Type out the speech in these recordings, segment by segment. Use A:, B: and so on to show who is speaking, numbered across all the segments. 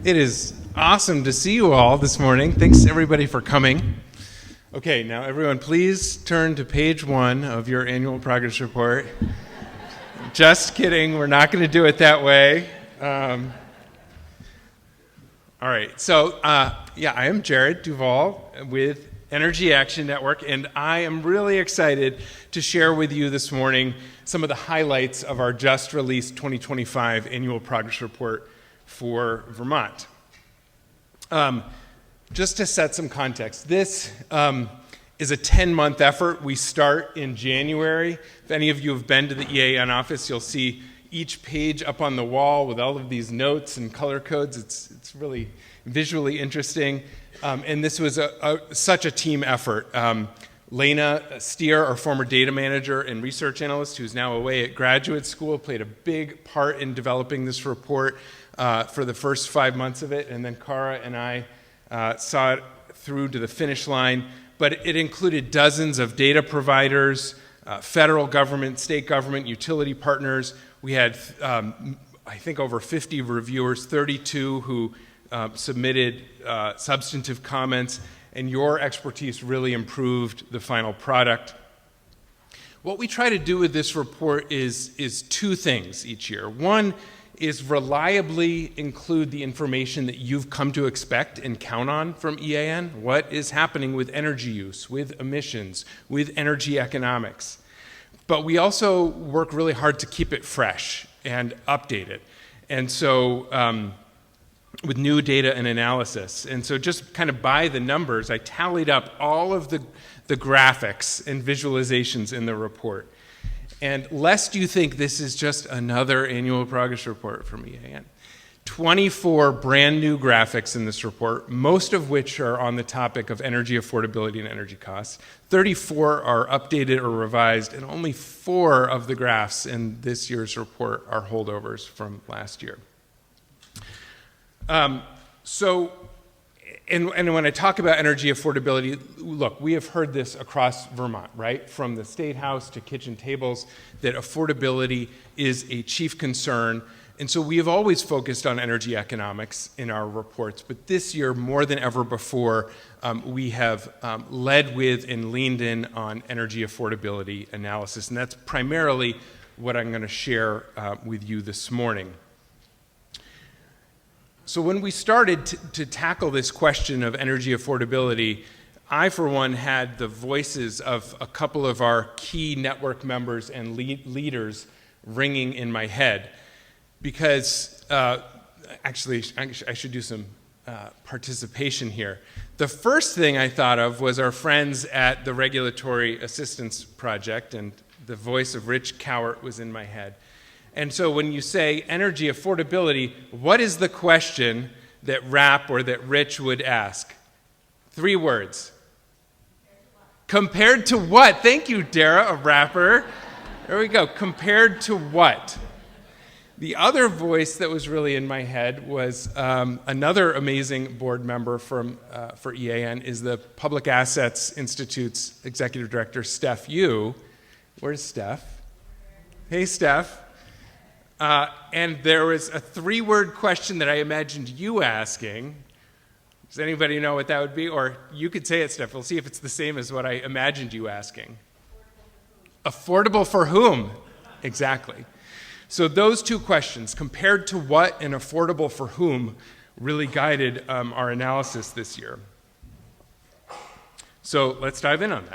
A: It is awesome to see you all this morning. Thanks everybody for coming. Okay, now everyone please turn to page 1 of your annual progress report. Just kidding, we're not going to do it that way. All right, so I am Jared Duval with Energy Action Network, and I am really excited to share with you this morning some of the highlights of our just released 2025 annual progress report for Vermont. Just to set some context, this is a 10-month effort. We start in January. If any of you have been to the EAN office, you'll see each page up on the wall with all of these notes and color codes. It's really visually interesting. And this was such a team effort. Lena Steer, our former data manager and research analyst, who's now away at graduate school, played a big part in developing this report for the first 5 months of it. And then Cara and I saw it through to the finish line. But it included dozens of data providers, federal government, state government, utility partners. We had, I think, over 50 reviewers, 32 who submitted substantive comments, and your expertise really improved the final product. What we try to do with this report is two things each year. One is reliably include the information that you've come to expect and count on from EAN. What is happening with energy use, with emissions, with energy economics. But we also work really hard to keep it fresh and update it. And so with new data and analysis. And so just kind of by the numbers, I tallied up all of the graphics and visualizations in the report. And lest you think this is just another annual progress report from EAN, 24 brand new graphics in this report, most of which are on the topic of energy affordability and energy costs. 34 are updated or revised, and only 4 of the graphs in this year's report are holdovers from last year. And when I talk about energy affordability, look, we have heard this across Vermont, right? From the State House to kitchen tables, that affordability is a chief concern. And so we have always focused on energy economics in our reports. But this year, more than ever before, we have led with and leaned in on energy affordability analysis. And that's primarily what I'm going to share with you this morning. So when we started to tackle this question of energy affordability, I, for one, had the voices of a couple of our key network members and leaders ringing in my head. Because, actually, I should do some participation here. The first thing I thought of was our friends at the Regulatory Assistance Project, and the voice of Rich Cowart was in my head. And so when you say energy affordability, what is the question that Rap or that Rich would ask? 3 words. Compared to what? Thank you, Dara, a rapper. There we go. Compared to what? The other voice that was really in my head was another amazing board member for EAN is the Public Assets Institute's Executive Director, Steph Yu. Where's Steph? Hey, Steph. And there was a 3-word question that I imagined you asking. Does anybody know what that would be? Or you could say it, Steph. We'll see if it's the same as what I imagined you asking. Affordable for whom? Exactly. So those 2 questions, compared to what and affordable for whom, really guided our analysis this year. So let's dive in on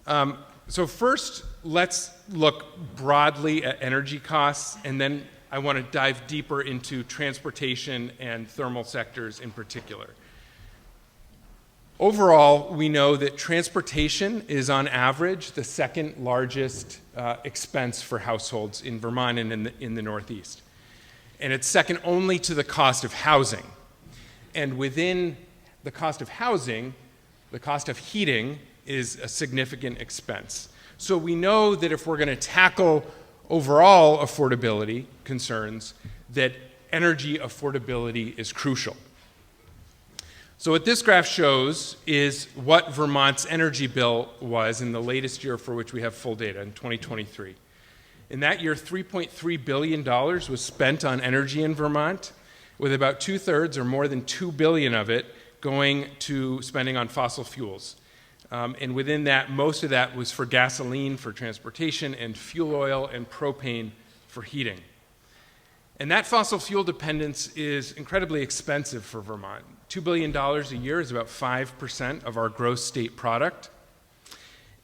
A: that. So first, let's look broadly at energy costs, and then I want to dive deeper into transportation and thermal sectors in particular. Overall, we know that transportation is on average the second largest expense for households in Vermont and in the Northeast. And it's second only to the cost of housing. And within the cost of housing, the cost of heating is a significant expense. So we know that if we're going to tackle overall affordability concerns, that energy affordability is crucial. So what this graph shows is what Vermont's energy bill was in the latest year for which we have full data, in 2023. In that year, $3.3 billion was spent on energy in Vermont. with about 2/3 or more than $2 billion of it going to spending on fossil fuels. And within that, most of that was for gasoline for transportation and fuel oil and propane for heating. And that fossil fuel dependence is incredibly expensive for Vermont. $2 billion a year is about 5% of our gross state product.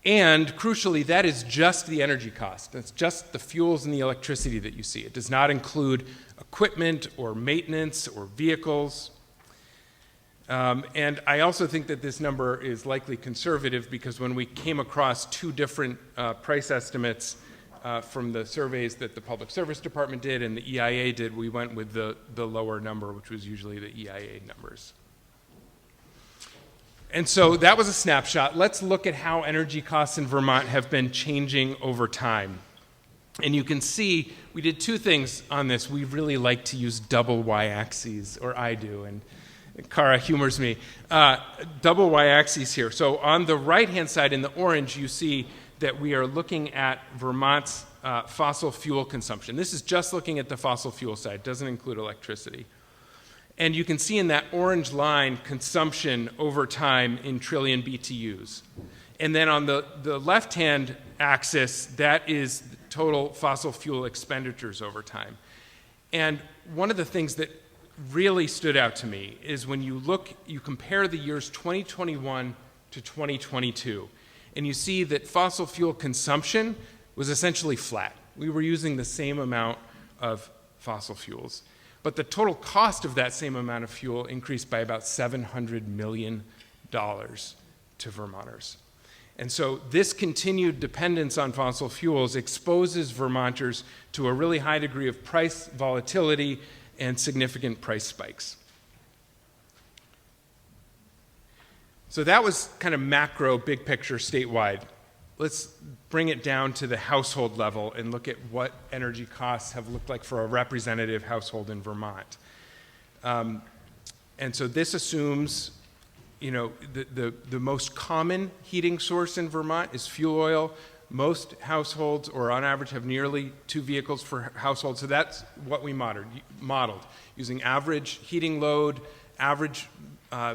A: And crucially, that is just the energy cost. That's just the fuels and the electricity that you see. It does not include equipment or maintenance or vehicles. And I also think that this number is likely conservative because when we came across two different price estimates from the surveys that the Public Service Department did and the EIA did, we went with the lower number, which was usually the EIA numbers. And so that was a snapshot. Let's look at how energy costs in Vermont have been changing over time. And you can see we did two things on this. We really like to use double y-axes, or I do, and Cara humors me. Double y-axes here. So on the right-hand side in the orange, you see that we are looking at Vermont's fossil fuel consumption. This is just looking at the fossil fuel side, doesn't include electricity. And you can see in that orange line consumption over time in trillion BTUs. And then on the left-hand axis, that is total fossil fuel expenditures over time. And one of the things that really stood out to me is when you compare the years 2021 to 2022, and you see that fossil fuel consumption was essentially flat. We were using the same amount of fossil fuels. But the total cost of that same amount of fuel increased by about $700 million to Vermonters. And so this continued dependence on fossil fuels exposes Vermonters to a really high degree of price volatility and significant price spikes. So that was kind of macro, big picture, statewide. Let's bring it down to the household level and look at what energy costs have looked like for a representative household in Vermont. And so this assumes, the most common heating source in Vermont is fuel oil. Most households, or on average, have nearly 2 vehicles per household. So that's what we modeled using average heating load, average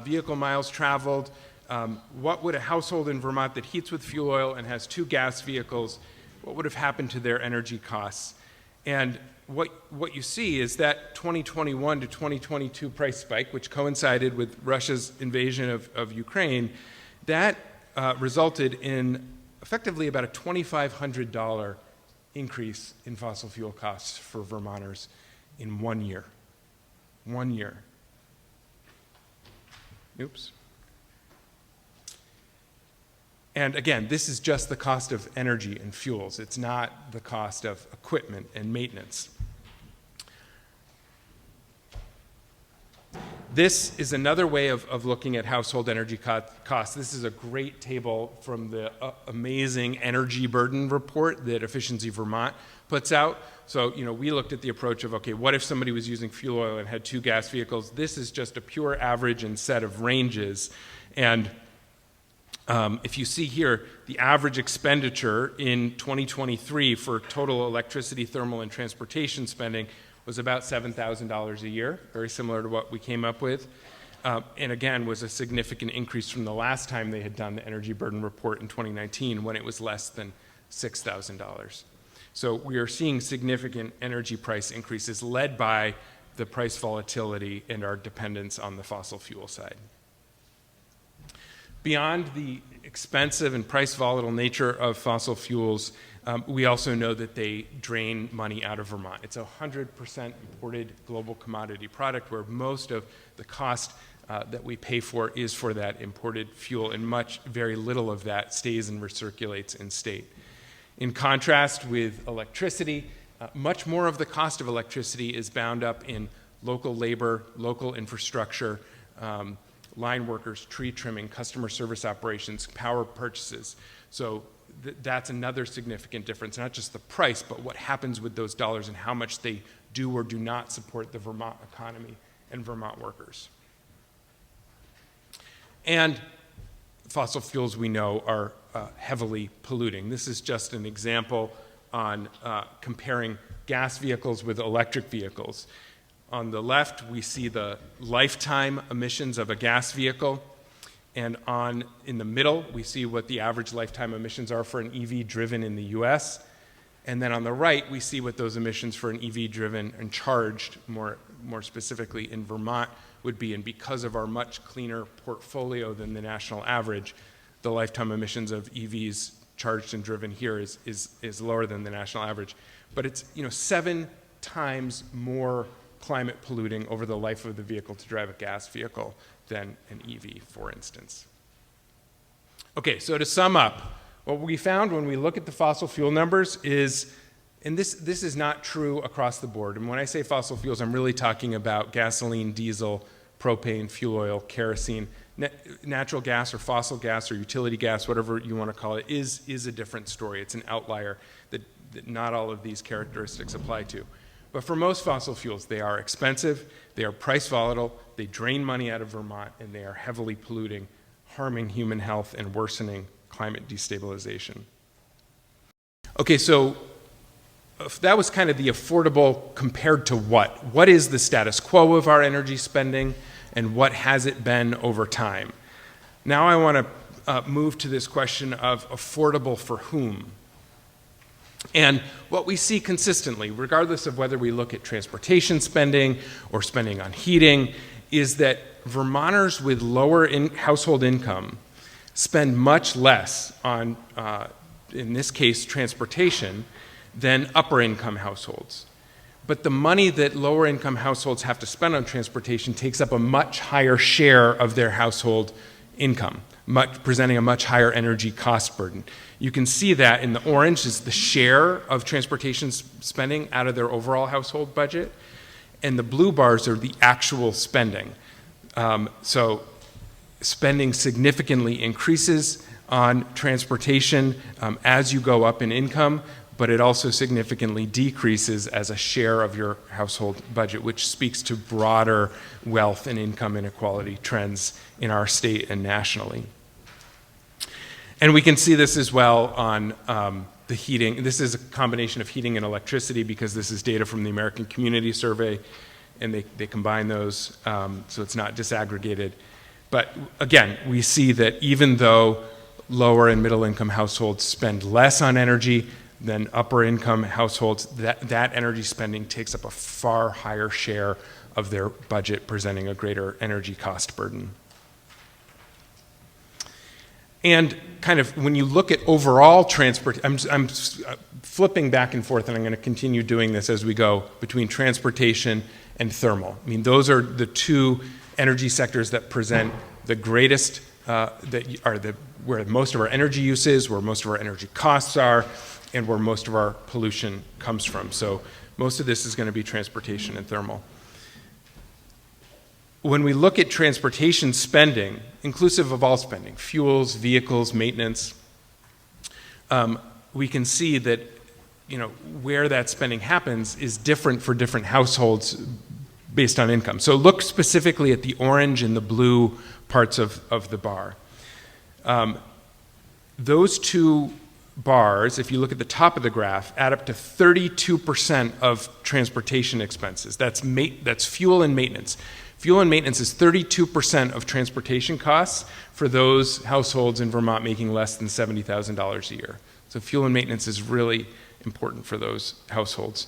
A: vehicle miles traveled. What would a household in Vermont that heats with fuel oil and has 2 gas vehicles, what would have happened to their energy costs? And what you see is that 2021 to 2022 price spike, which coincided with Russia's invasion of Ukraine, that resulted in effectively about a $2,500 increase in fossil fuel costs for Vermonters in 1 year. 1 year. Oops. And again, this is just the cost of energy and fuels. It's not the cost of equipment and maintenance. This is another way of looking at household energy costs. This is a great table from the amazing energy burden report that Efficiency Vermont puts out. So, we looked at the approach of, okay, what if somebody was using fuel oil and had 2 gas vehicles? This is just a pure average and set of ranges. And if you see here, the average expenditure in 2023 for total electricity, thermal, and transportation spending was about $7,000 a year, very similar to what we came up with, and again was a significant increase from the last time they had done the energy burden report in 2019 when it was less than $6,000. So we are seeing significant energy price increases led by the price volatility and our dependence on the fossil fuel side. Beyond the expensive and price volatile nature of fossil fuels, we also know that they drain money out of Vermont. It's a 100% imported global commodity product where most of the cost that we pay for is for that imported fuel, and very little of that stays and recirculates in state. In contrast with electricity, much more of the cost of electricity is bound up in local labor, local infrastructure, line workers, tree trimming, customer service operations, power purchases. So that's another significant difference, not just the price, but what happens with those dollars and how much they do or do not support the Vermont economy and Vermont workers. And fossil fuels, we know, are heavily polluting. This is just an example on comparing gas vehicles with electric vehicles. On the left, we see the lifetime emissions of a gas vehicle. And in the middle, we see what the average lifetime emissions are for an EV driven in the US. And then on the right, we see what those emissions for an EV driven and charged, more specifically in Vermont, would be. And because of our much cleaner portfolio than the national average, the lifetime emissions of EVs charged and driven here is lower than the national average. But it's 7 times more climate polluting over the life of the vehicle to drive a gas vehicle than an EV, for instance. Okay, so to sum up, what we found when we look at the fossil fuel numbers is, and this is not true across the board, and when I say fossil fuels, I'm really talking about gasoline, diesel, propane, fuel oil, kerosene. Natural gas or fossil gas or utility gas, whatever you want to call it, is a different story. It's an outlier that not all of these characteristics apply to. But for most fossil fuels, they are expensive, they are price volatile, they drain money out of Vermont, and they are heavily polluting, harming human health and worsening climate destabilization. Okay, so that was kind of the affordable compared to what? What is the status quo of our energy spending, and what has it been over time? Now I want to move to this question of affordable for whom. And what we see consistently, regardless of whether we look at transportation spending or spending on heating, is that Vermonters with lower household income spend much less on, in this case, transportation than upper income households. But the money that lower income households have to spend on transportation takes up a much higher share of their household income, presenting a much higher energy cost burden. You can see that in the orange is the share of transportation spending out of their overall household budget, and the blue bars are the actual spending. So spending significantly increases on transportation as you go up in income, but it also significantly decreases as a share of your household budget, which speaks to broader wealth and income inequality trends in our state and nationally. And we can see this as well on the heating. This is a combination of heating and electricity because this is data from the American Community Survey, and they combine those, so it's not disaggregated. But again, we see that even though lower and middle income households spend less on energy than upper income households, that energy spending takes up a far higher share of their budget, presenting a greater energy cost burden. And kind of when you look at overall transport, I'm flipping back and forth, and I'm going to continue doing this as we go, between transportation and thermal. I mean, those are the two energy sectors that present the greatest, where most of our energy use is, where most of our energy costs are, and where most of our pollution comes from. So most of this is going to be transportation and thermal. When we look at transportation spending, inclusive of all spending, fuels, vehicles, maintenance, we can see that where that spending happens is different for different households based on income. So look specifically at the orange and the blue parts of the bar. Those two bars, if you look at the top of the graph, add up to 32% of transportation expenses. That's fuel and maintenance. Fuel and maintenance is 32% of transportation costs for those households in Vermont making less than $70,000 a year. So fuel and maintenance is really important for those households.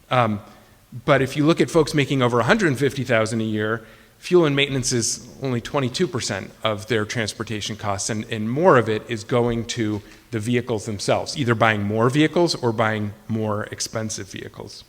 A: But if you look at folks making over $150,000 a year, fuel and maintenance is only 22% of their transportation costs, and more of it is going to the vehicles themselves, either buying more vehicles or buying more expensive vehicles.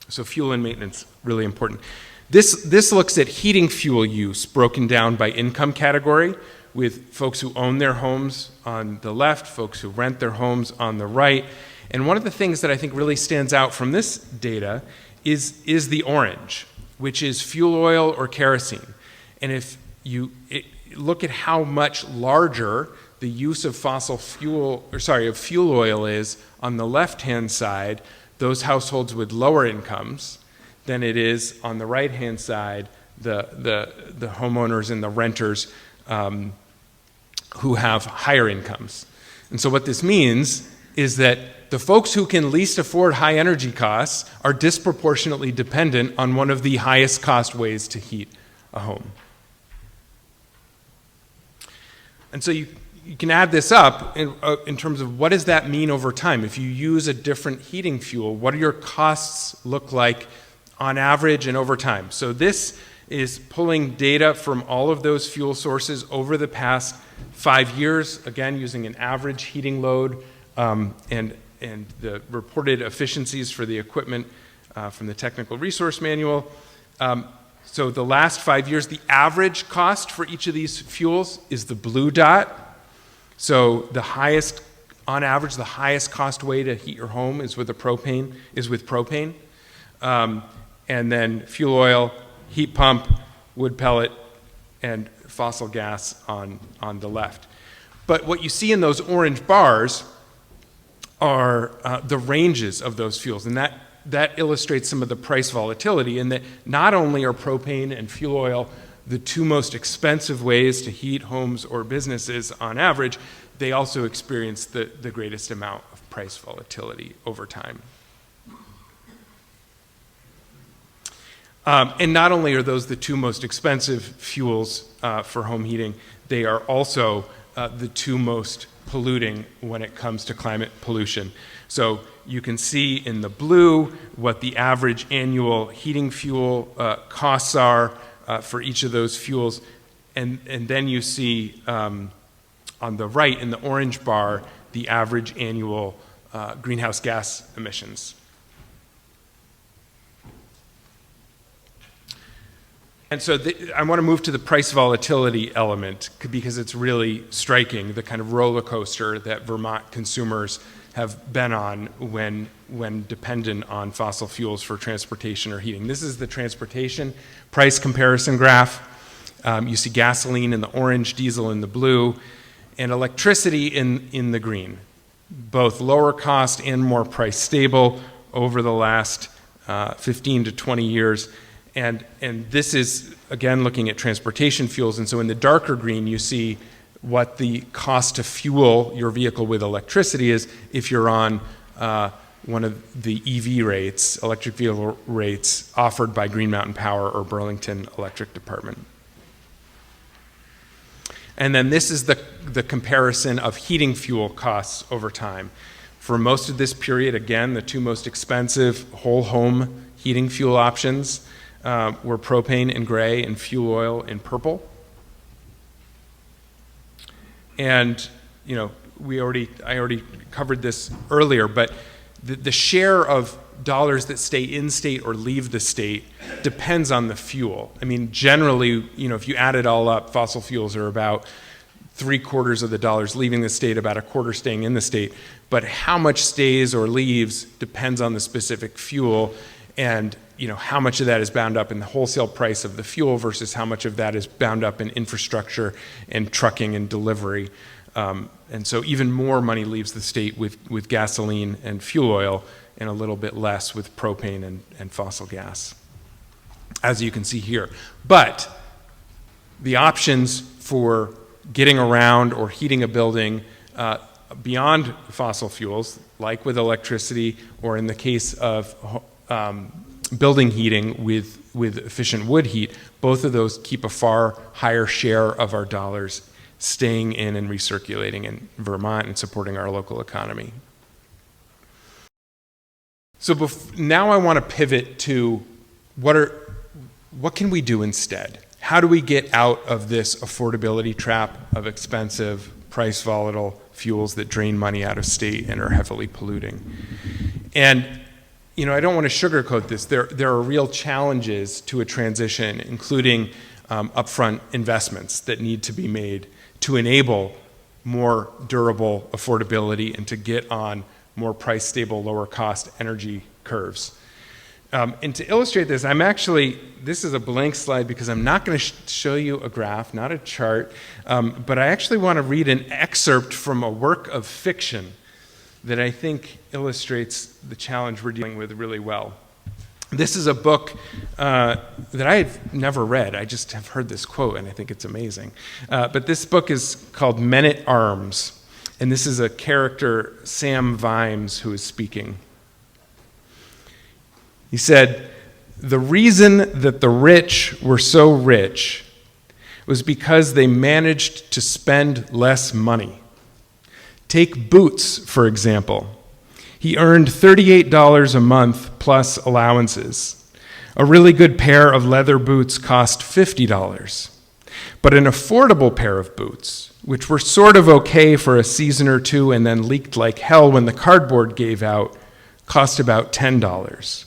A: So fuel and maintenance, really important. This looks at heating fuel use broken down by income category, with folks who own their homes on the left, folks who rent their homes on the right. And one of the things that I think really stands out from this data is the orange, which is fuel oil or kerosene. And if you look at how much larger the use of fuel oil is on the left-hand side, those households with lower incomes, than it is on the right-hand side, the homeowners and the renters who have higher incomes. And so what this means is that the folks who can least afford high energy costs are disproportionately dependent on one of the highest cost ways to heat a home. And so you can add this up in terms of what does that mean over time? If you use a different heating fuel, what do your costs look like on average and over time? So this is pulling data from all of those fuel sources over the past 5 years, again, using an average heating load and the reported efficiencies for the equipment from the technical resource manual. So the last 5 years, the average cost for each of these fuels is the blue dot. So the highest, on average, the highest cost way to heat your home is with propane. And then fuel oil, heat pump, wood pellet, and fossil gas on the left. But what you see in those orange bars are the ranges of those fuels, and that illustrates some of the price volatility in that not only are propane and fuel oil the two most expensive ways to heat homes or businesses on average, they also experience the greatest amount of price volatility over time. And not only are those the two most expensive fuels for home heating, they are also the two most polluting when it comes to climate pollution. So you can see in the blue what the average annual heating fuel costs are for each of those fuels. And then you see on the right in the orange bar the average annual greenhouse gas emissions. And so I want to move to the price volatility element because it's really striking, the kind of roller coaster that Vermont consumers have been on when dependent on fossil fuels for transportation or heating. This is the transportation price comparison graph. You see gasoline in the orange, diesel in the blue, and electricity in the green, both lower cost and more price stable over the last 15 to 20 years. And this is, again, looking at transportation fuels. And so in the darker green, you see what the cost to fuel your vehicle with electricity is if you're on one of the EV rates, electric vehicle rates, offered by Green Mountain Power or Burlington Electric Department. And then this is the comparison of heating fuel costs over time. For most of this period, again, the two most expensive whole home heating fuel options were propane in gray and fuel oil in purple. And I already covered this earlier, but the share of dollars that stay in state or leave the state depends on the fuel. I mean, generally, if you add it all up, fossil fuels are about 3/4 of the dollars leaving the state, about 1/4 staying in the state. But how much stays or leaves depends on the specific fuel, and how much of that is bound up in the wholesale price of the fuel versus how much of that is bound up in infrastructure and trucking and delivery. And so even more money leaves the state with gasoline and fuel oil, and a little bit less with propane and fossil gas, as you can see here. But the options for getting around or heating a building beyond fossil fuels, like with electricity, or in the case of building heating with efficient wood heat, both of those keep a far higher share of our dollars staying in and recirculating in Vermont and supporting our local economy. So now I want to pivot to what can we do instead? How do we get out of this affordability trap of expensive, price volatile fuels that drain money out of state and are heavily polluting? And I don't want to sugarcoat this. There are real challenges to a transition, including upfront investments that need to be made to enable more durable affordability and to get on more price stable, lower cost energy curves. And to illustrate this, this is a blank slide because I'm not going to show you a graph, not a chart, but I actually want to read an excerpt from a work of fiction that I think illustrates the challenge we're dealing with really well. This is a book that I've never read. I just have heard this quote, and I think it's amazing. But this book is called Men at Arms. And this is a character, Sam Vimes, who is speaking. He said, "The reason that the rich were so rich was because they managed to spend less money. Take Boots, for example. He earned $38 a month plus allowances. A really good pair of leather boots cost $50. But an affordable pair of boots, which were sort of okay for a season or two and then leaked like hell when the cardboard gave out, cost about $10.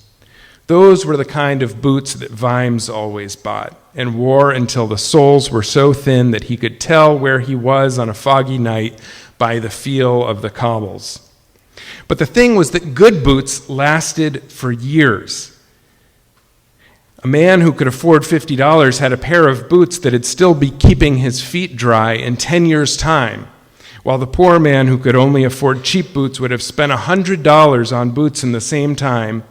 A: Those were the kind of boots that Vimes always bought and wore until the soles were so thin that he could tell where he was on a foggy night by the feel of the cobbles. But the thing was that good boots lasted for years. A man who could afford $50 had a pair of boots that'd still be keeping his feet dry in 10 years' time, while the poor man who could only afford cheap boots would have spent $100 on boots in the same time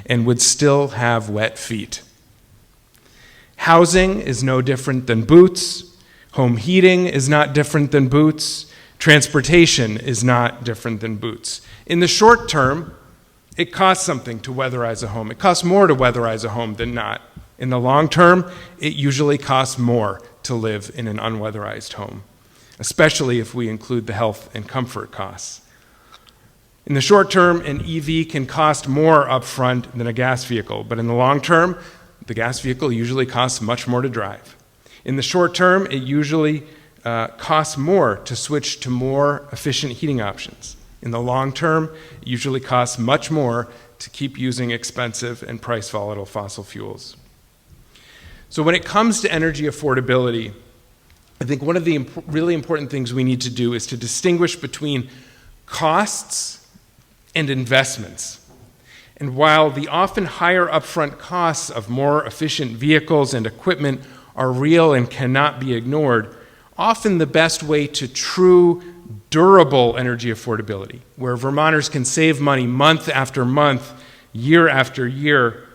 A: and would still have wet feet. Housing is no different than boots. Home heating is not different than boots. Transportation is not different than boots. In the short term, it costs something to weatherize a home. It costs more to weatherize a home than not. In the long term, it usually costs more to live in an unweatherized home, especially if we include the health and comfort costs. In the short term, an EV can cost more upfront than a gas vehicle, but in the long term, the gas vehicle usually costs much more to drive. In the short term, it usually costs more to switch to more efficient heating options. In the long term, it usually costs much more to keep using expensive and price-volatile fossil fuels. So when it comes to energy affordability, I think one of the really important things we need to do is to distinguish between costs and investments. And while the often higher upfront costs of more efficient vehicles and equipment are real and cannot be ignored, often the best way to true durable energy affordability, where Vermonters can save money month after month, year after year,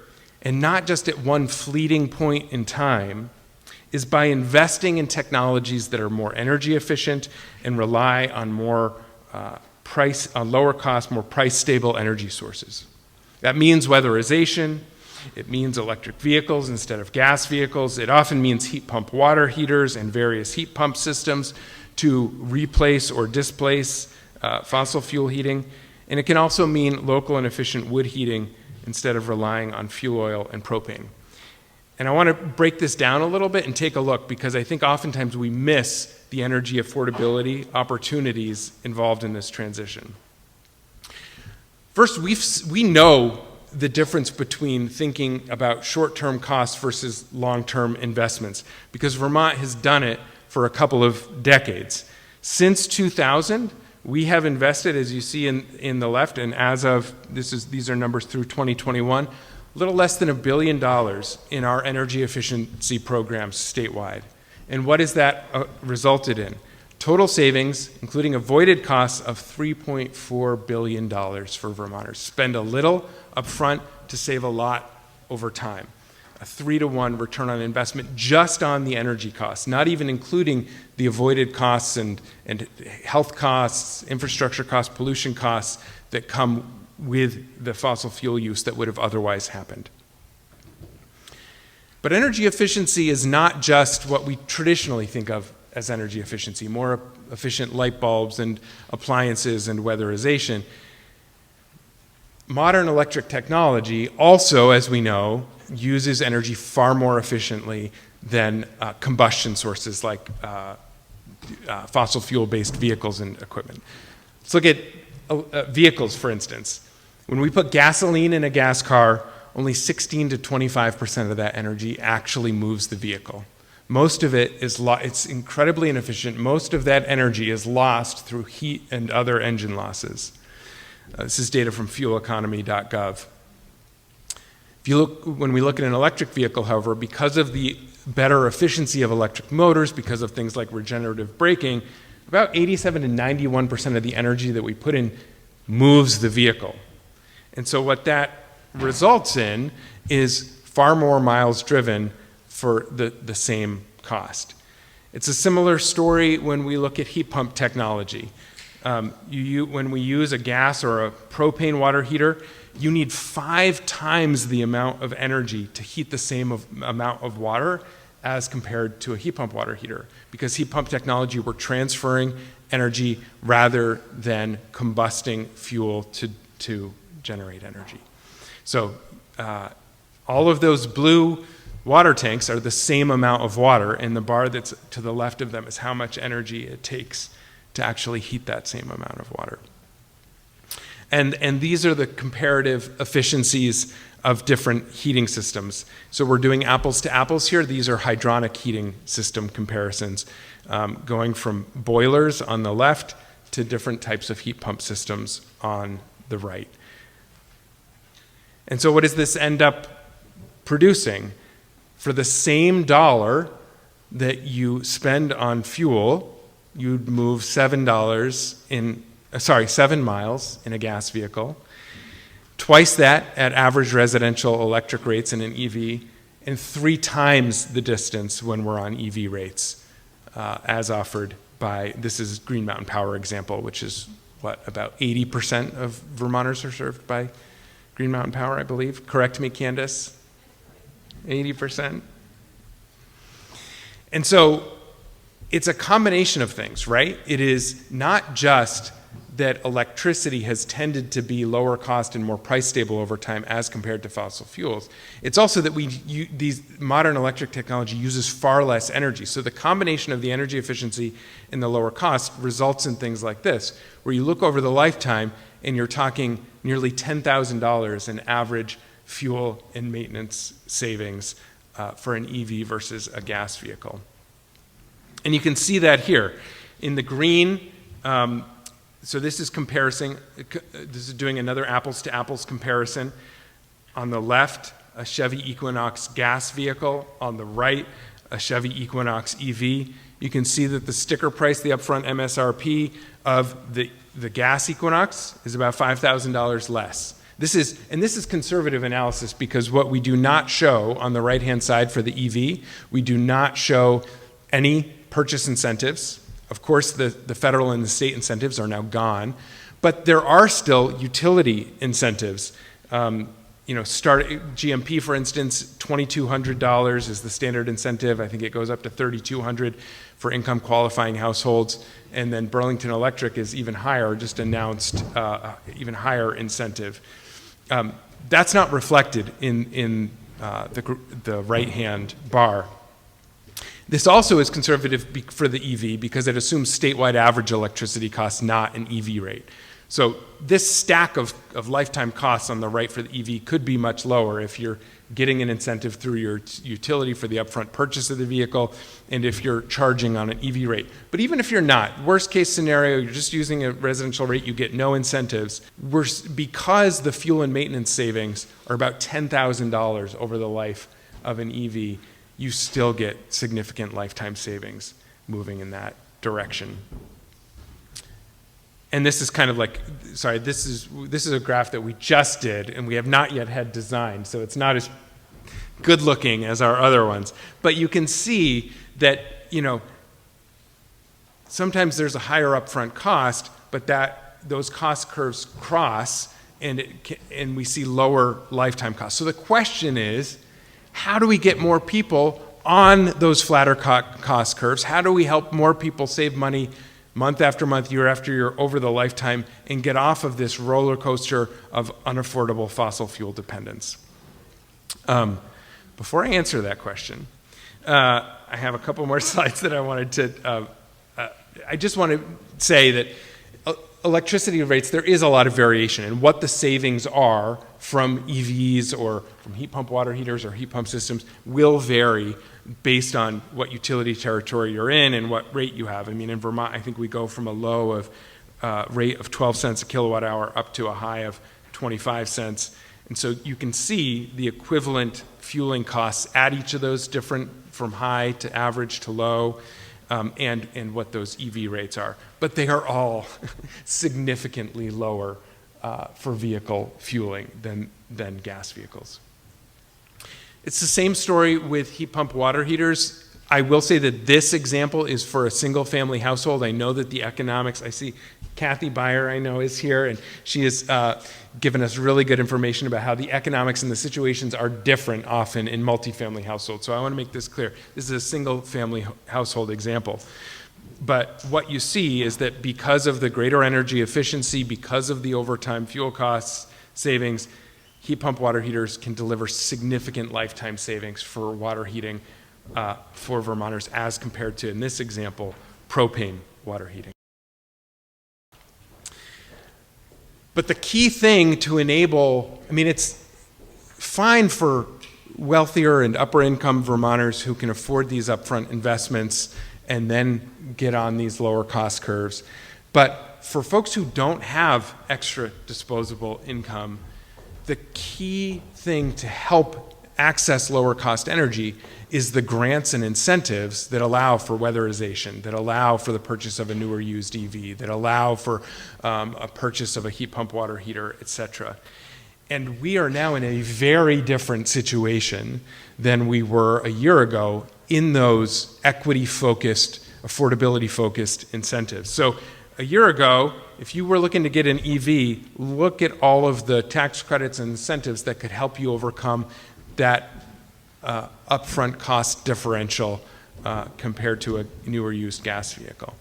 A: and not just at one fleeting point in time, is by investing in technologies that are more energy efficient and rely on more lower cost, more price stable energy sources. That means weatherization. It means electric vehicles instead of gas vehicles. It often means heat pump water heaters and various heat pump systems to replace or displace fossil fuel heating. And it can also mean local and efficient wood heating instead of relying on fuel oil and propane. And I want to break this down a little bit and take a look, because I think oftentimes we miss the energy affordability opportunities involved in this transition. First, we know the difference between thinking about short-term costs versus long-term investments, because Vermont has done it for a couple of decades. Since 2000, we have invested, as you see in the left, and as of, these are numbers through 2021, a little less than $1 billion in our energy efficiency programs statewide. And what has that resulted in? Total savings, including avoided costs, of $3.4 billion for Vermonters. Spend a little upfront to save a lot over time. A 3-to-1 return on investment just on the energy costs, not even including the avoided costs and health costs, infrastructure costs, pollution costs that come with the fossil fuel use that would have otherwise happened. But energy efficiency is not just what we traditionally think of as energy efficiency, more efficient light bulbs and appliances and weatherization. Modern electric technology also, as we know, uses energy far more efficiently than combustion sources like fossil fuel-based vehicles and equipment. Let's look at vehicles, for instance. When we put gasoline in a gas car, only 16 to 25% of that energy actually moves the vehicle. Most of it it's incredibly inefficient. Most of that energy is lost through heat and other engine losses. This is data from fueleconomy.gov. When we look at an electric vehicle, however, because of the better efficiency of electric motors, because of things like regenerative braking, about 87 to 91% of the energy that we put in moves the vehicle. And so what that results in is far more miles driven for the same cost. It's a similar story when we look at heat pump technology. When we use a gas or a propane water heater, you need 5 times the amount of energy to heat the same amount of water as compared to a heat pump water heater. Because heat pump technology, we're transferring energy rather than combusting fuel to generate energy. So all of those blue water tanks are the same amount of water, and the bar that's to the left of them is how much energy it takes to actually heat that same amount of water. And these are the comparative efficiencies of different heating systems. So we're doing apples to apples here. These are hydronic heating system comparisons, going from boilers on the left to different types of heat pump systems on the right. And so what does this end up producing? For the same dollar that you spend on fuel, you'd move $7 7 miles in a gas vehicle, twice that at average residential electric rates in an EV, and 3 times the distance when we're on EV rates, as offered by, this is Green Mountain Power example, which is about 80% of Vermonters are served by Green Mountain Power, I believe. Correct me, Candace? 80%? And so it's a combination of things, right? It is not just that electricity has tended to be lower cost and more price stable over time as compared to fossil fuels. It's also that these modern electric technology uses far less energy. So the combination of the energy efficiency and the lower cost results in things like this, where you look over the lifetime and you're talking nearly $10,000 in average fuel and maintenance savings for an EV versus a gas vehicle. And you can see that here. In the green, so this is doing another apples to apples comparison. On the left, a Chevy Equinox gas vehicle. On the right, a Chevy Equinox EV. You can see that the sticker price, the upfront MSRP of the gas Equinox is about $5,000 less. This is conservative analysis, because what we do not show on the right-hand side for the EV, we do not show any purchase incentives. Of course, the federal and the state incentives are now gone, but there are still utility incentives. GMP, for instance, $2,200 is the standard incentive. I think it goes up to $3,200 for income qualifying households. And then Burlington Electric is even higher, just announced even higher incentive. That's not reflected in the right-hand bar. This also is conservative for the EV because it assumes statewide average electricity costs, not an EV rate. So this stack of lifetime costs on the right for the EV could be much lower if you're getting an incentive through your utility for the upfront purchase of the vehicle and if you're charging on an EV rate. But even if you're not, worst case scenario, you're just using a residential rate, you get no incentives. Because the fuel and maintenance savings are about $10,000 over the life of an EV, you still get significant lifetime savings moving in that direction. And this is kind of like, sorry, this is a graph that we just did and we have not yet had designed, so it's not as good looking as our other ones. But you can see that, sometimes there's a higher upfront cost, but those cost curves cross and we see lower lifetime costs. So the question is, how do we get more people on those flatter cost curves? How do we help more people save money month after month, year after year, over the lifetime, and get off of this roller coaster of unaffordable fossil fuel dependence? Before I answer that question, I have a couple more slides that I wanted to, I just want to say that electricity rates, there is a lot of variation in what the savings are from EVs or from heat pump water heaters or heat pump systems will vary based on what utility territory you're in and what rate you have. I mean, in Vermont, I think we go from a low of rate of 12 cents a kilowatt hour up to a high of 25 cents. And so you can see the equivalent fueling costs at each of those different, from high to average to low, and what those EV rates are. But they are all significantly lower for vehicle fueling than gas vehicles. It's the same story with heat pump water heaters. I will say that this example is for a single family household. I know that the economics, I see Kathy Beyer, I know, is here, and she has given us really good information about how the economics and the situations are different often in multifamily households. So I want to make this clear. This is a single-family household example. But what you see is that because of the greater energy efficiency, because of the overtime fuel costs savings, heat pump water heaters can deliver significant lifetime savings for water heating for Vermonters as compared to, in this example, propane water heating. But the key thing to enable, I mean, it's fine for wealthier and upper income Vermonters who can afford these upfront investments and then get on these lower cost curves. But for folks who don't have extra disposable income, the key thing to help access lower cost energy is the grants and incentives that allow for weatherization, that allow for the purchase of a newer used EV, that allow for a purchase of a heat pump water heater, et cetera. And we are now in a very different situation than we were a year ago in those equity-focused, affordability-focused incentives. So a year ago, if you were looking to get an EV, look at all of the tax credits and incentives that could help you overcome that upfront cost differential compared to a newer used gas vehicle.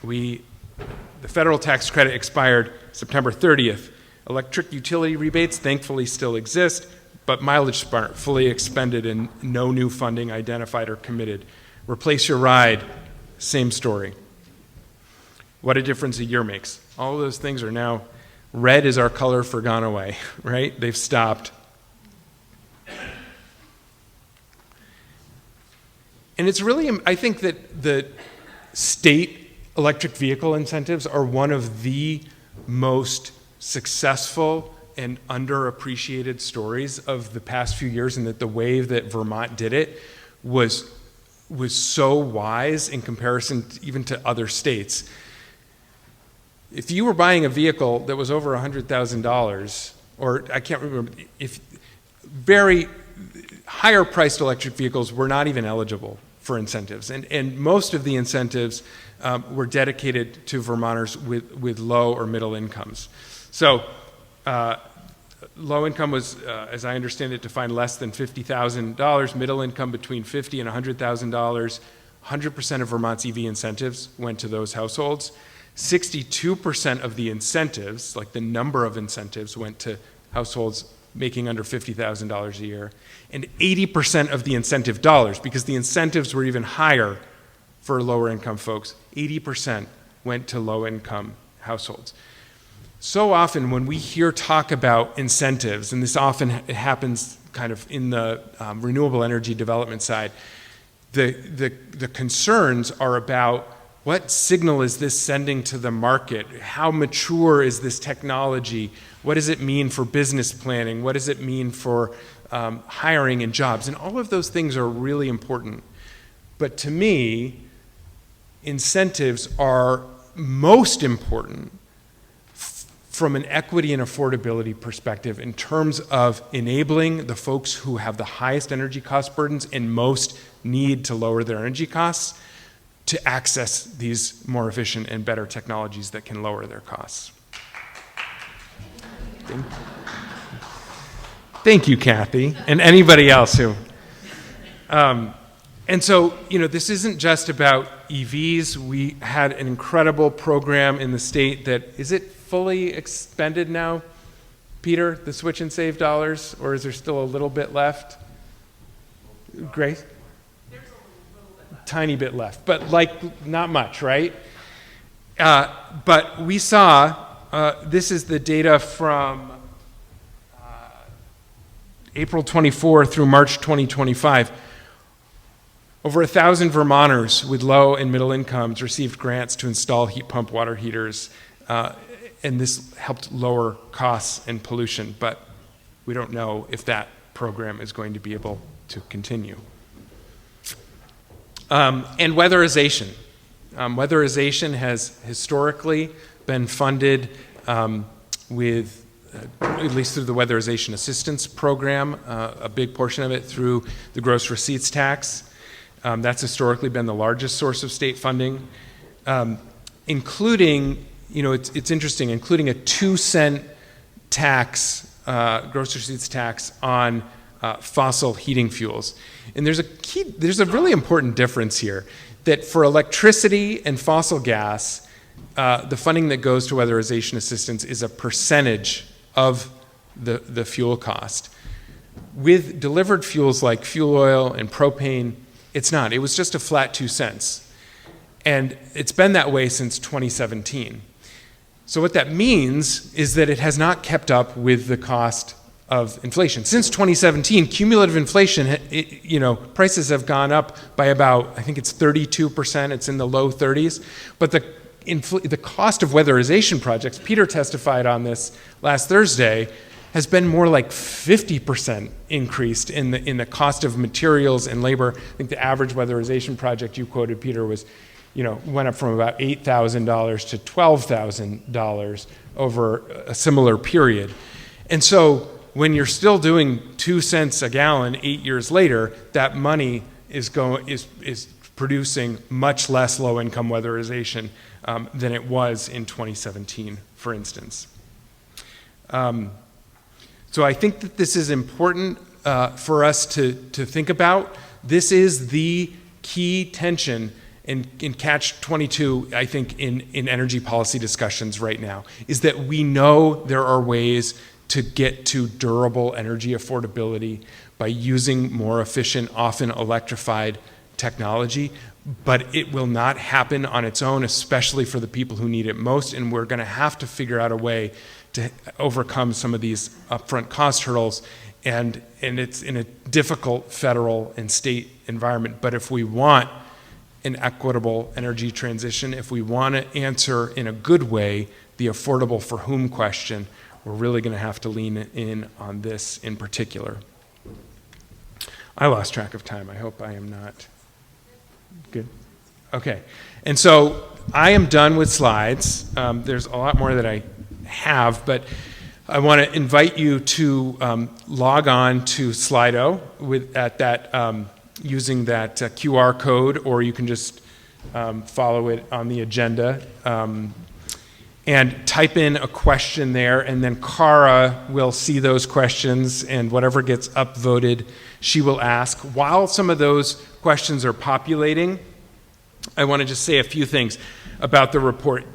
A: The federal tax credit expired September 30th. Electric utility rebates thankfully still exist, but mileage smart, fully expended and no new funding identified or committed. Replace your ride, same story. What a difference a year makes. All of those things are now, red is our color for gone away, right? They've stopped. And it's really, I think that the state electric vehicle incentives are one of the most successful and underappreciated stories of the past few years, and that the way that Vermont did it was so wise in comparison even to other states. If you were buying a vehicle that was over $100,000, or I can't remember, if very higher priced electric vehicles were not even eligible for incentives. And most of the incentives were dedicated to Vermonters with low or middle incomes. So low income was, as I understand it, defined less than $50,000, middle income between $50,000 and $100,000. 100% of Vermont's EV incentives went to those households. 62% of the incentives, like the number of incentives, went to households making under $50,000 a year. And 80% of the incentive dollars, because the incentives were even higher for lower income folks, 80% went to low income households. So often when we hear talk about incentives, and this often happens kind of in the renewable energy development side, the concerns are about what signal is this sending to the market? How mature is this technology? What does it mean for business planning? What does it mean for hiring and jobs? And all of those things are really important. But to me, incentives are most important from an equity and affordability perspective in terms of enabling the folks who have the highest energy cost burdens and most need to lower their energy costs to access these more efficient and better technologies that can lower their costs. Thank you, Kathy, and anybody else who. And so, this isn't just about EVs. We had an incredible program in the state that, is it fully expended now, Peter, the switch and save dollars, or is there still a little bit left? Grace? There's a little bit left. Tiny bit left, but not much, right? But we saw, this is the data from April 24 through March 2025. Over 1,000 Vermonters with low and middle incomes received grants to install heat pump water heaters, and this helped lower costs and pollution, but we don't know if that program is going to be able to continue. And weatherization. Weatherization has historically been funded with, at least through the Weatherization Assistance Program, a big portion of it through the gross receipts tax. That's historically been the largest source of state funding, including it's interesting, including a 2-cent tax, gross receipts tax on fossil heating fuels. And there's a really important difference here, that for electricity and fossil gas, the funding that goes to weatherization assistance is a percentage of the fuel cost. With delivered fuels like fuel oil and propane, it's not. It was just a flat 2 cents. And it's been that way since 2017. So what that means is that it has not kept up with the cost of inflation. Since 2017, cumulative inflation, prices have gone up by about, I think it's 32%, it's in the low 30s. But the cost of weatherization projects, Peter testified on this last Thursday, has been more like 50% increased in the cost of materials and labor. I think the average weatherization project you quoted, Peter, was, went up from about $8,000 to $12,000 over a similar period. And so when you're still doing 2 cents a gallon 8 years later, that money is producing much less low-income weatherization than it was in 2017, for instance. So I think that this is important for us to think about. This is the key tension in catch-22, I think, in energy policy discussions right now, is that we know there are ways to get to durable energy affordability by using more efficient, often electrified technology, but it will not happen on its own, especially for the people who need it most, and we're going to have to figure out a way to overcome some of these upfront cost hurdles, and it's in a difficult federal and state environment. But if we want an equitable energy transition, if we want to answer in a good way the affordable for whom question, we're really going to have to lean in on this in particular. I lost track of time. I hope I am not. Good. Okay. And so I am done with slides. There's a lot more that I have, but I want to invite you to log on to Slido using that QR code, or you can just follow it on the agenda and type in a question there, and then Cara will see those questions, and whatever gets upvoted, she will ask. While some of those questions are populating, I want to just say a few things about the report.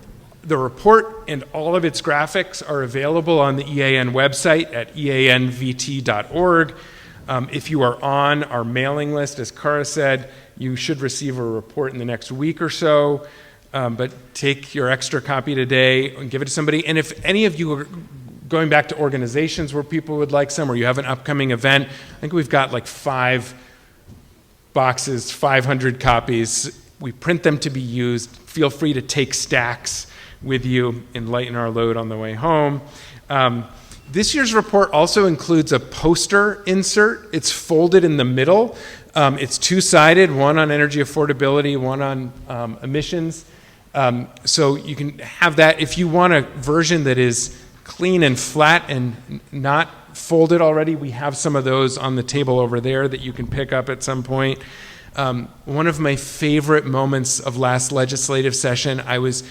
A: The report and all of its graphics are available on the EAN website at eanvt.org. If you are on our mailing list, as Cara said, you should receive a report in the next week or so, but take your extra copy today and give it to somebody. And if any of you are going back to organizations where people would like some, or you have an upcoming event, I think we've got like 5 boxes, 500 copies. We print them to be used. Feel free to take stacks with you and lighten our load on the way home. This year's report also includes a poster insert. It's folded in the middle. It's 2-sided, one on energy affordability, one on emissions. So you can have that. If you want a version that is clean and flat and not folded already, we have some of those on the table over there that you can pick up at some point. One of my favorite moments of last legislative session, I was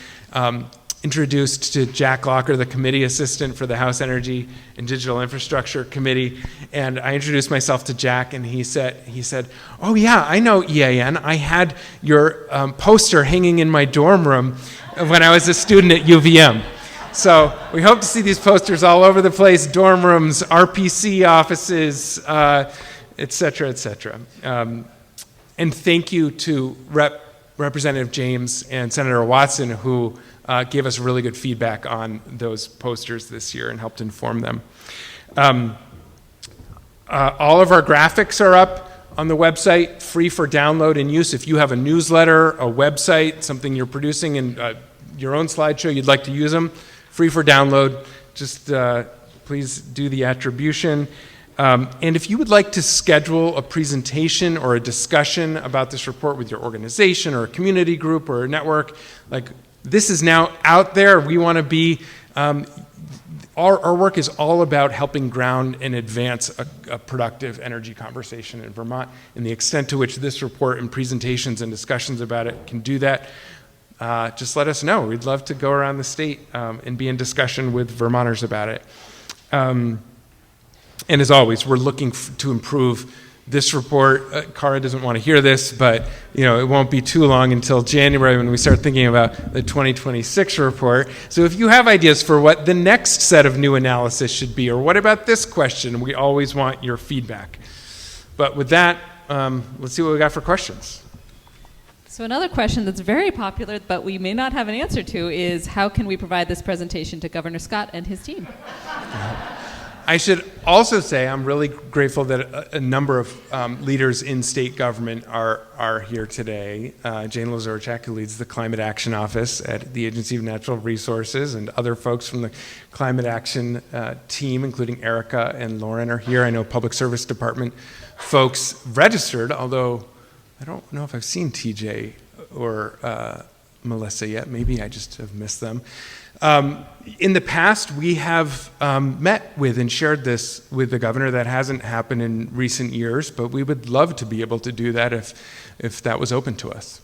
A: introduced to Jack Locker, the committee assistant for the House Energy and Digital Infrastructure Committee, and I introduced myself to Jack, and he said, "Oh yeah, I know EAN. I had your poster hanging in my dorm room when I was a student at UVM." So we hope to see these posters all over the place: dorm rooms, RPC offices, et cetera, et cetera. And thank you to Representative James and Senator Watson, who gave us really good feedback on those posters this year and helped inform them. All of our graphics are up on the website, free for download and use. If you have a newsletter, a website, something you're producing in your own slideshow, you'd like to use them, free for download. Just please do the attribution. And if you would like to schedule a presentation or a discussion about this report with your organization or a community group or a network, this is now out there. We want to be, our work is all about helping ground and advance a productive energy conversation in Vermont, and the extent to which this report and presentations and discussions about it can do that. just let us know. We'd love to go around the state and be in discussion with Vermonters about it. And as always, we're looking to improve this report. Cara doesn't want to hear this, but it won't be too long until January when we start thinking about the 2026 report. So if you have ideas for what the next set of new analysis should be, or what about this question, we always want your feedback. But with that, let's see what we got for questions.
B: So another question that's very popular, but we may not have an answer to, is how can we provide this presentation to Governor Scott and his team?
A: I should also say I'm really grateful that a number of leaders in state government are here today. Jane Lazorchak, who leads the Climate Action Office at the Agency of Natural Resources, and other folks from the Climate Action team, including Erica and Lauren, are here. I know Public Service Department folks registered, although I don't know if I've seen TJ or Melissa yet. Maybe I just have missed them. In the past, we have met with and shared this with the governor. That hasn't happened in recent years, but we would love to be able to do that if that was open to us.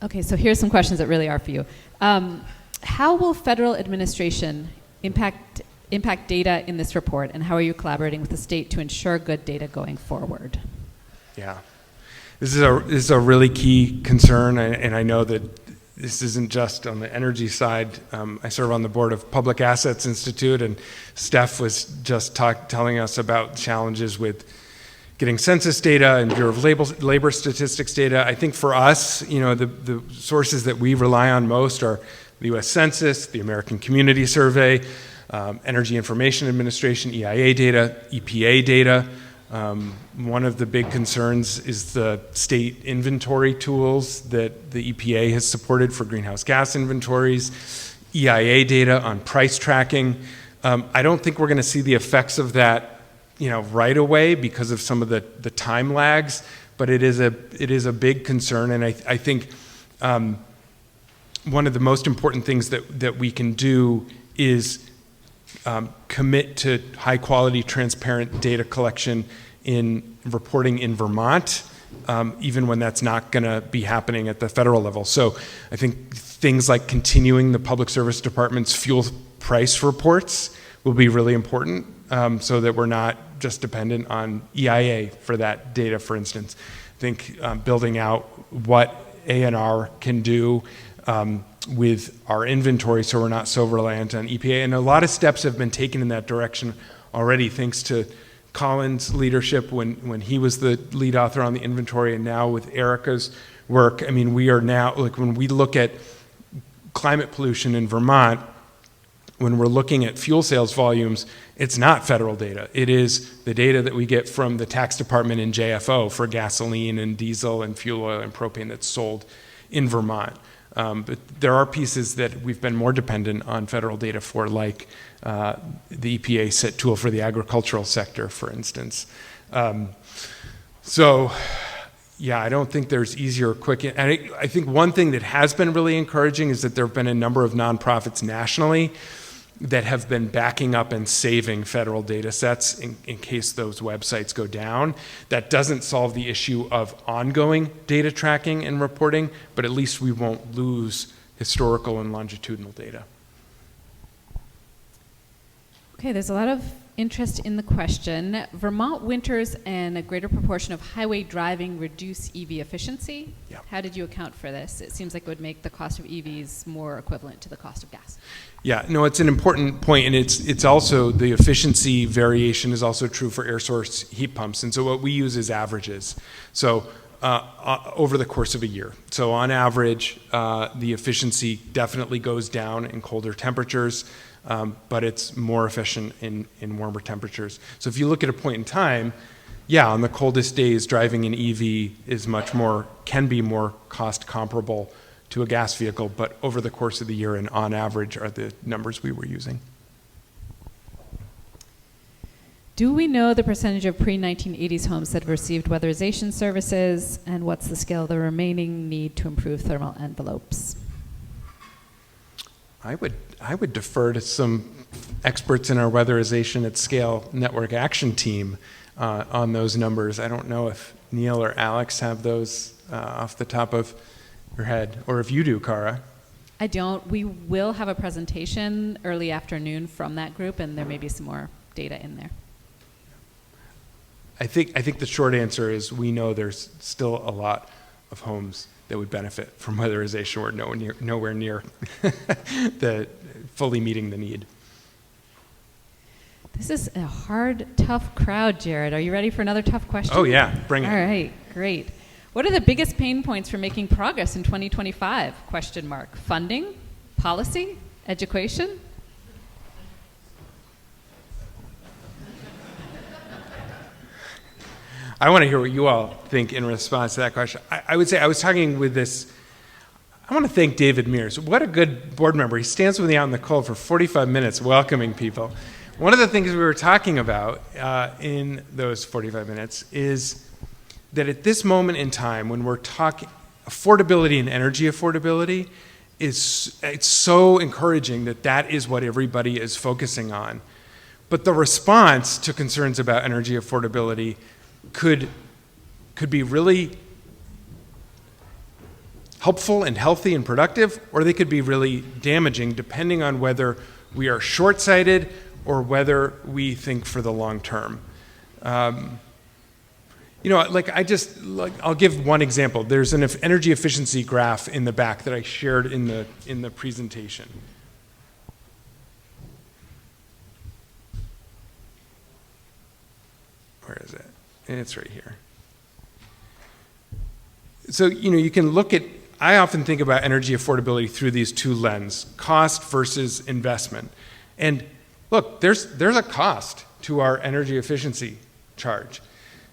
B: Okay, so here's some questions that really are for you. How will federal administration impact data in this report, and how are you collaborating with the state to ensure good data going forward?
A: Yeah, this is a really key concern, and I know that this isn't just on the energy side. I serve on the board of Public Assets Institute, and Steph was just telling us about challenges with getting census data and Bureau of Labor Statistics data. I think for us, the sources that we rely on most are the U.S. Census, the American Community Survey, Energy Information Administration, EIA data, EPA data. One of the big concerns is the state inventory tools that the EPA has supported for greenhouse gas inventories, EIA data on price tracking. I don't think we're going to see the effects of that, right away because of some of the time lags, but it is a big concern, and I think one of the most important things that we can do is commit to high quality, transparent data collection in reporting in Vermont, even when that's not going to be happening at the federal level. So I think things like continuing the Public Service Department's fuel price reports will be really important, so that we're not just dependent on EIA for that data, for instance. I think building out what ANR can do with our inventory so we're not so reliant on EPA. And a lot of steps have been taken in that direction already, thanks to Colin's leadership when he was the lead author on the inventory, and now with Erica's work. I mean, we are now, when we look at climate pollution in Vermont, when we're looking at fuel sales volumes, it's not federal data. It is the data that we get from the tax department in JFO for gasoline and diesel and fuel oil and propane that's sold in Vermont. But there are pieces that we've been more dependent on federal data for, like the EPA set tool for the agricultural sector, for instance. So, yeah, I don't think there's easier or quick. And I think one thing that has been really encouraging is that there have been a number of nonprofits nationally that have been backing up and saving federal data sets in case those websites go down. That doesn't solve the issue of ongoing data tracking and reporting, but at least we won't lose historical and longitudinal data.
B: Okay, there's a lot of interest in the question. Vermont winters and a greater proportion of highway driving reduce EV efficiency. Yeah. How did you account for this? It seems like it would make the cost of EVs more equivalent to the cost of gas.
A: Yeah, no, it's an important point, and it's also, the efficiency variation is also true for air source heat pumps. And so what we use is averages. So over the course of a year. So on average, the efficiency definitely goes down in colder temperatures, but it's more efficient in warmer temperatures. So if you look at a point in time, yeah, on the coldest days, driving an EV is can be more cost comparable to a gas vehicle, but over the course of the year and on average are the numbers we were using.
B: Do we know the percentage of pre-1980s homes that have received weatherization services, and what's the scale of the remaining need to improve thermal envelopes?
A: I would defer to some experts in our weatherization at scale network action team on those numbers. I don't know if Neil or Alex have those off the top of your head, or if you do, Cara.
B: I don't. We will have a presentation early afternoon from that group, and there may be some more data in there.
A: I think the short answer is we know there's still a lot of homes that would benefit from weatherization or nowhere near the fully meeting the need.
B: This is a hard, tough crowd, Jared. Are you ready for another tough question?
A: Oh yeah, bring it.
B: All right, great. What are the biggest pain points for making progress in 2025? Question mark. Funding, policy, education?
A: I want to hear what you all think in response to that question. I would say I was talking with this. I want to thank David Mears. What a good board member. He stands with me out in the cold for 45 minutes welcoming people. One of the things we were talking about in those 45 minutes is that at this moment in time, when we're talking affordability and energy affordability, it's so encouraging that that is what everybody is focusing on. But the response to concerns about energy affordability could be really helpful and healthy and productive, or they could be really damaging depending on whether we are short-sighted or whether we think for the long term. I'll give one example. There's an energy efficiency graph in the back that I shared in the presentation. Where is it? It's right here. So, you can look at, I often think about energy affordability through these two lenses, cost versus investment. And look, there's a cost to our energy efficiency charge.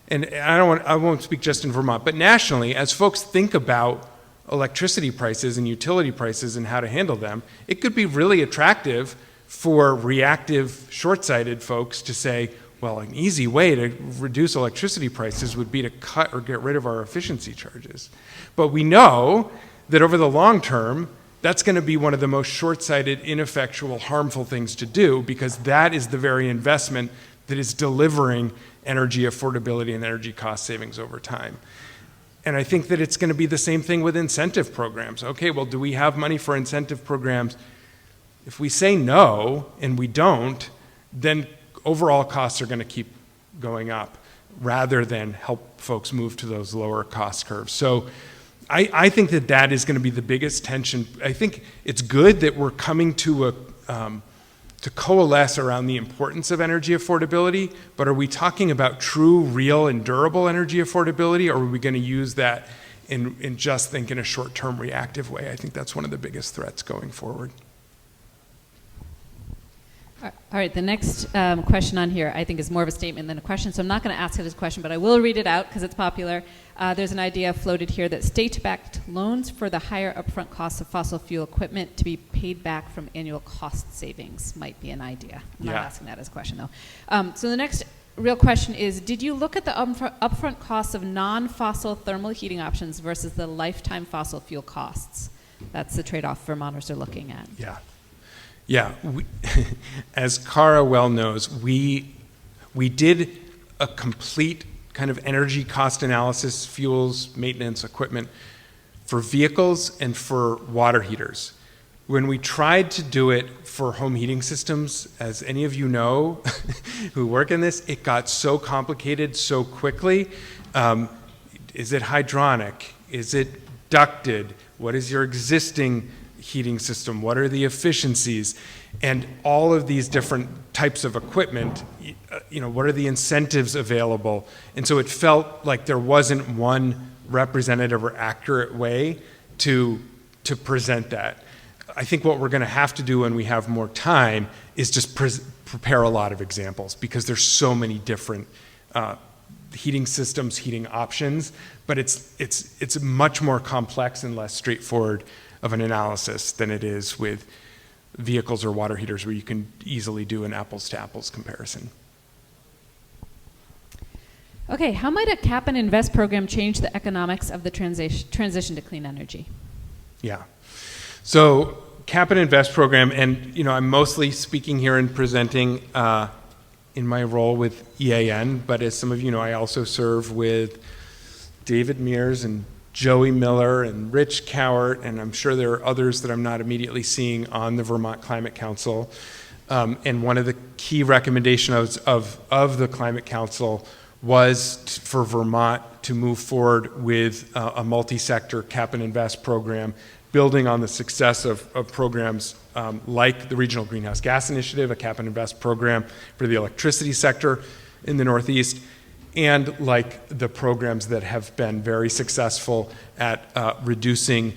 A: And I won't speak just in Vermont, but nationally, as folks think about electricity prices and utility prices and how to handle them, it could be really attractive for reactive, short-sighted folks to say, well, an easy way to reduce electricity prices would be to cut or get rid of our efficiency charges. But we know that over the long term, that's going to be one of the most short-sighted, ineffectual, harmful things to do, because that is the very investment that is delivering energy affordability and energy cost savings over time. And I think that it's going to be the same thing with incentive programs. Okay, well, do we have money for incentive programs? If we say no and we don't, then overall costs are going to keep going up rather than help folks move to those lower cost curves. So I think that is going to be the biggest tension. I think it's good that we're coming to coalesce around the importance of energy affordability, but are we talking about true, real, and durable energy affordability, or are we going to use that in just think in a short-term reactive way? I think that's one of the biggest threats going forward.
B: All right, the next question on here I think is more of a statement than a question, so I'm not going to ask it as a question, but I will read it out because it's popular. There's an idea floated here that state-backed loans for the higher upfront costs of fossil fuel equipment to be paid back from annual cost savings might be an idea. I'm not asking that as a question, though. So the next real question is, did you look at the upfront costs of non-fossil thermal heating options versus the lifetime fossil fuel costs? That's the trade-off Vermonters are looking at.
A: Yeah, as Cara well knows, we did a complete kind of energy cost analysis, fuels, maintenance, equipment for vehicles and for water heaters. When we tried to do it for home heating systems, as any of you know who work in this, it got so complicated so quickly. Is it hydronic? Is it ducted? What is your existing heating system? What are the efficiencies? And all of these different types of equipment, what are the incentives available? And so it felt like there wasn't one representative or accurate way to present that. I think what we're going to have to do when we have more time is just prepare a lot of examples, because there's so many different heating systems, heating options, but it's much more complex and less straightforward of an analysis than it is with vehicles or water heaters, where you can easily do an apples to apples comparison.
B: Okay, how might a cap and invest program change the economics of the transition to clean energy?
A: Yeah, so cap and invest program, and I'm mostly speaking here and presenting in my role with EAN, but as some of you know, I also serve with David Mears and Joey Miller and Rich Cowart, and I'm sure there are others that I'm not immediately seeing on the Vermont Climate Council. And one of the key recommendations of the Climate Council was for Vermont to move forward with a multi-sector cap and invest program, building on the success of programs like the Regional Greenhouse Gas Initiative, a cap and invest program for the electricity sector in the Northeast, and like the programs that have been very successful at reducing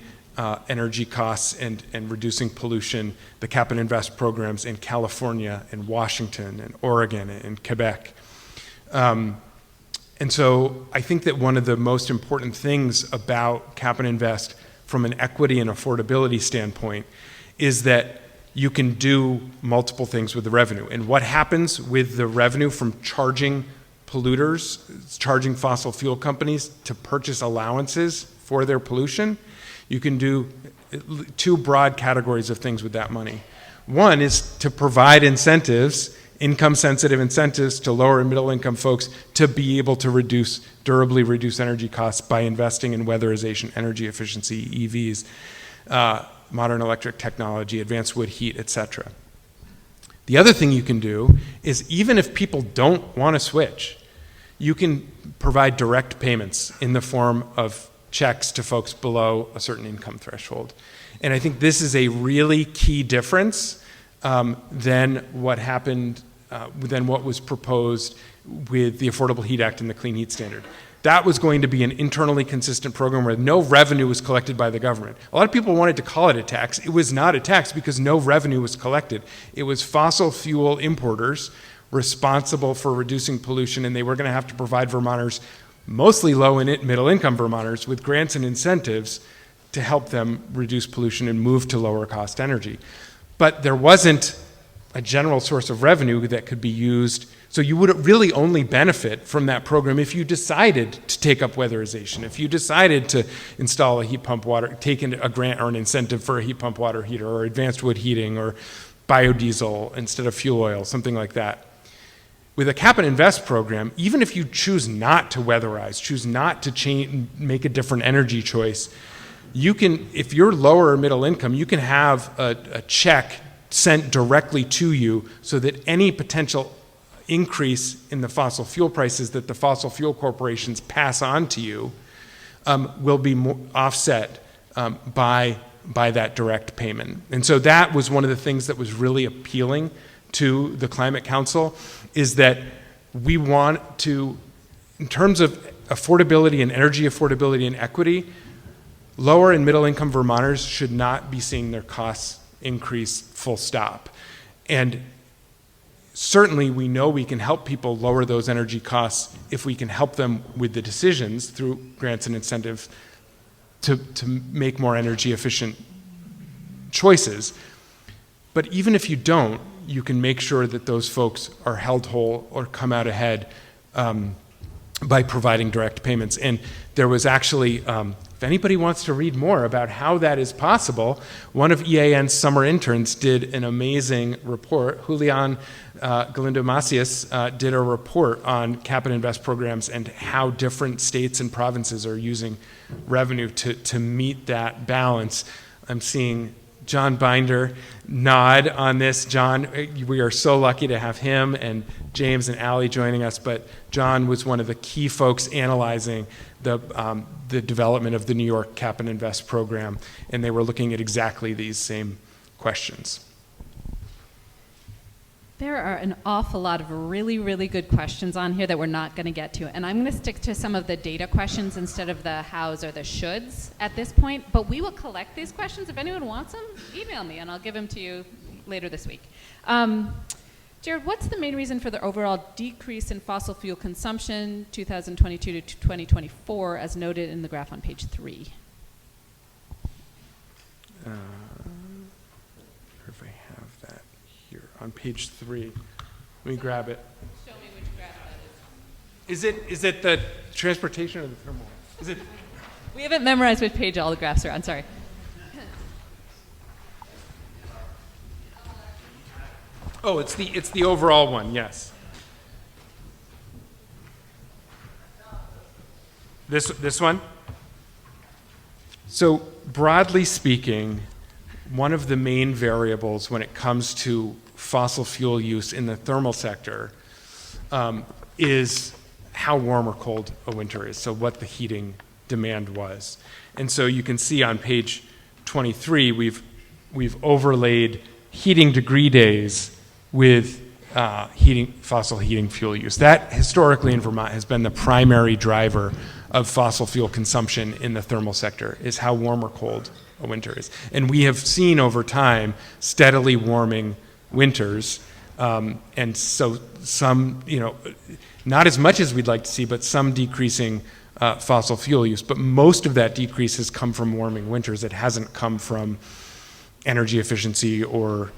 A: energy costs and reducing pollution, the cap and invest programs in California and Washington and Oregon and Quebec. And so I think that one of the most important things about cap and invest from an equity and affordability standpoint is that you can do multiple things with the revenue. And what happens with the revenue from charging polluters, charging fossil fuel companies to purchase allowances for their pollution? You can do two broad categories of things with that money. One is to provide incentives, income-sensitive incentives to lower and middle-income folks to be able to durably reduce energy costs by investing in weatherization, energy efficiency, EVs, modern electric technology, advanced wood heat, etc. The other thing you can do is, even if people don't want to switch, you can provide direct payments in the form of checks to folks below a certain income threshold. And I think this is a really key difference than what happened, than what was proposed with the Affordable Heat Act and the Clean Heat Standard. That was going to be an internally consistent program where no revenue was collected by the government. A lot of people wanted to call it a tax. It was not a tax because no revenue was collected. It was fossil fuel importers responsible for reducing pollution, and they were going to have to provide Vermonters, mostly low and middle income Vermonters, with grants and incentives to help them reduce pollution and move to lower cost energy. But there wasn't a general source of revenue that could be used. So you would really only benefit from that program if you decided to take up weatherization, if you decided to install a heat pump water, take in a grant or an incentive for a heat pump water heater or advanced wood heating or biodiesel instead of fuel oil, something like that. With a cap and invest program, even if you choose not to weatherize, choose not to make a different energy choice, you can, if you're lower or middle income, you can have a check sent directly to you so that any potential increase in the fossil fuel prices that the fossil fuel corporations pass on to you will be offset by that direct payment. And so that was one of the things that was really appealing to the Climate Council, is that we want to, in terms of affordability and energy affordability and equity, lower and middle income Vermonters should not be seeing their costs increase full stop. And certainly we know we can help people lower those energy costs if we can help them with the decisions through grants and incentives to make more energy efficient choices. But even if you don't, you can make sure that those folks are held whole or come out ahead by providing direct payments. And there was actually, if anybody wants to read more about how that is possible, one of EAN's summer interns did an amazing report. Julian Galindo Macias did a report on cap and invest programs and how different states and provinces are using revenue to meet that balance. I'm seeing John Binder nod on this. John, we are so lucky to have him and James and Allie joining us, but John was one of the key folks analyzing the development of the New York Cap and Invest program, and they were looking at exactly these same questions.
B: There are an awful lot of really, really good questions on here that we're not going to get to. And I'm going to stick to some of the data questions instead of the hows or the shoulds at this point. But we will collect these questions. If anyone wants them, email me and I'll give them to you later this week. Jared, what's the main reason for the overall decrease in fossil fuel consumption 2022 to 2024 as noted in the graph on page 3?
A: If I have that here on page 3. Let me grab it.
B: Show me which graph that is.
A: Is it the transportation or the thermal? Is it?
B: We haven't memorized which page all the graphs are on, sorry.
A: Oh, it's the overall one, yes. This one? So broadly speaking, one of the main variables when it comes to fossil fuel use in the thermal sector is how warm or cold a winter is, so what the heating demand was. And so you can see on page 23, we've overlaid heating degree days with fossil heating fuel use. That historically in Vermont has been the primary driver of fossil fuel consumption in the thermal sector, is how warm or cold a winter is. And we have seen over time steadily warming winters, and so some, not as much as we'd like to see, but some decreasing fossil fuel use. But most of that decrease has come from warming winters. It hasn't come from energy efficiency or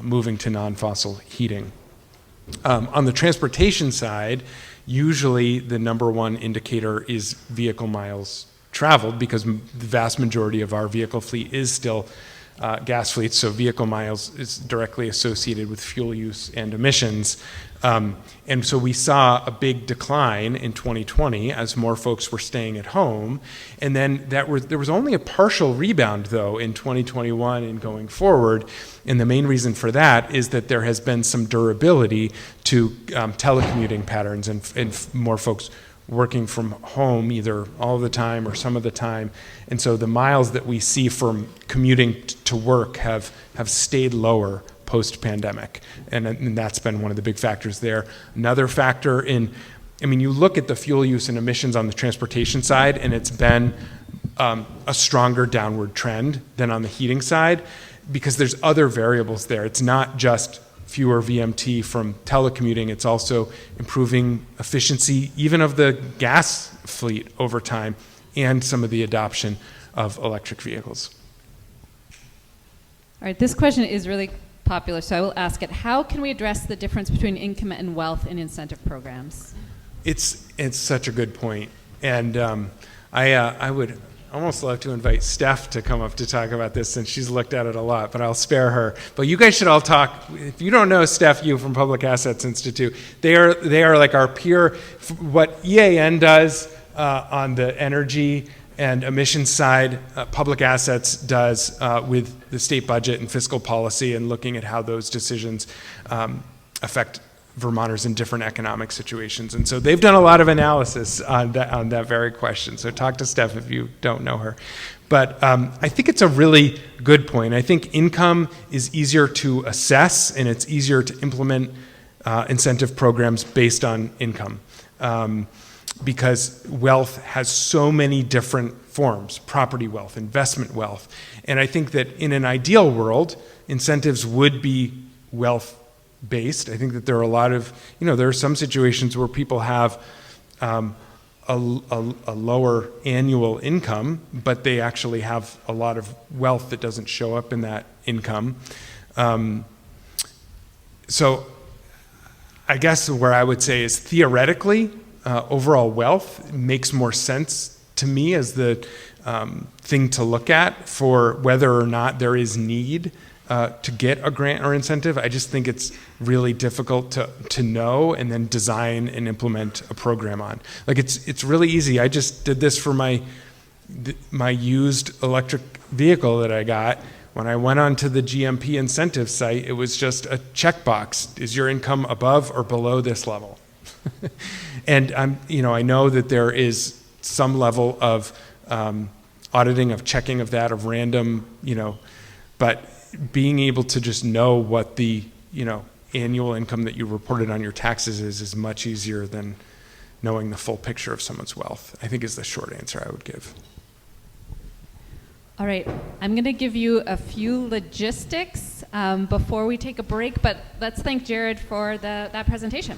A: moving to non-fossil heating. On the transportation side, usually the number one indicator is vehicle miles traveled, because the vast majority of our vehicle fleet is still gas fleets, so vehicle miles is directly associated with fuel use and emissions. And so we saw a big decline in 2020 as more folks were staying at home. And then there was only a partial rebound, though, in 2021 and going forward. And the main reason for that is that there has been some durability to telecommuting patterns and more folks working from home either all the time or some of the time. And so the miles that we see from commuting to work have stayed lower post-pandemic. And that's been one of the big factors there. Another factor you look at the fuel use and emissions on the transportation side, and it's been a stronger downward trend than on the heating side, because there's other variables there. It's not just fewer VMT from telecommuting, it's also improving efficiency even of the gas fleet over time, and some of the adoption of electric vehicles.
B: All right, this question is really popular, so I will ask it. How can we address the difference between income and wealth in incentive programs? It's
A: such a good point. And I would almost love to invite Steph to come up to talk about this, since she's looked at it a lot, but I'll spare her. But you guys should all talk. If you don't know Steph Yu from Public Assets Institute, they are like our peer. What EAN does on the energy and emissions side, Public Assets does with the state budget and fiscal policy, and looking at how those decisions affect Vermonters in different economic situations. And so they've done a lot of analysis on that very question. So talk to Steph if you don't know her. But I think it's a really good point. I think income is easier to assess, and it's easier to implement incentive programs based on income. Because wealth has so many different forms: property wealth, investment wealth. And I think that in an ideal world, incentives would be wealth-based. I think that there are a lot of, there are some situations where people have a lower annual income, but they actually have a lot of wealth that doesn't show up in that income. So I guess where I would say is, theoretically, overall wealth makes more sense to me as the thing to look at for whether or not there is need to get a grant or incentive. I just think it's really difficult to know and then design and implement a program on. Like it's really easy. I just did this for my used electric vehicle that I got. When I went onto the GMP incentive site, it was just a checkbox: is your income above or below this level? And I know that there is some level of auditing, of checking of that, of random, but being able to just know what the, annual income that you reported on your taxes is much easier than knowing the full picture of someone's wealth, I think, is the short answer I would give.
B: All right, I'm going to give you a few logistics before we take a break, but let's thank Jared for that presentation.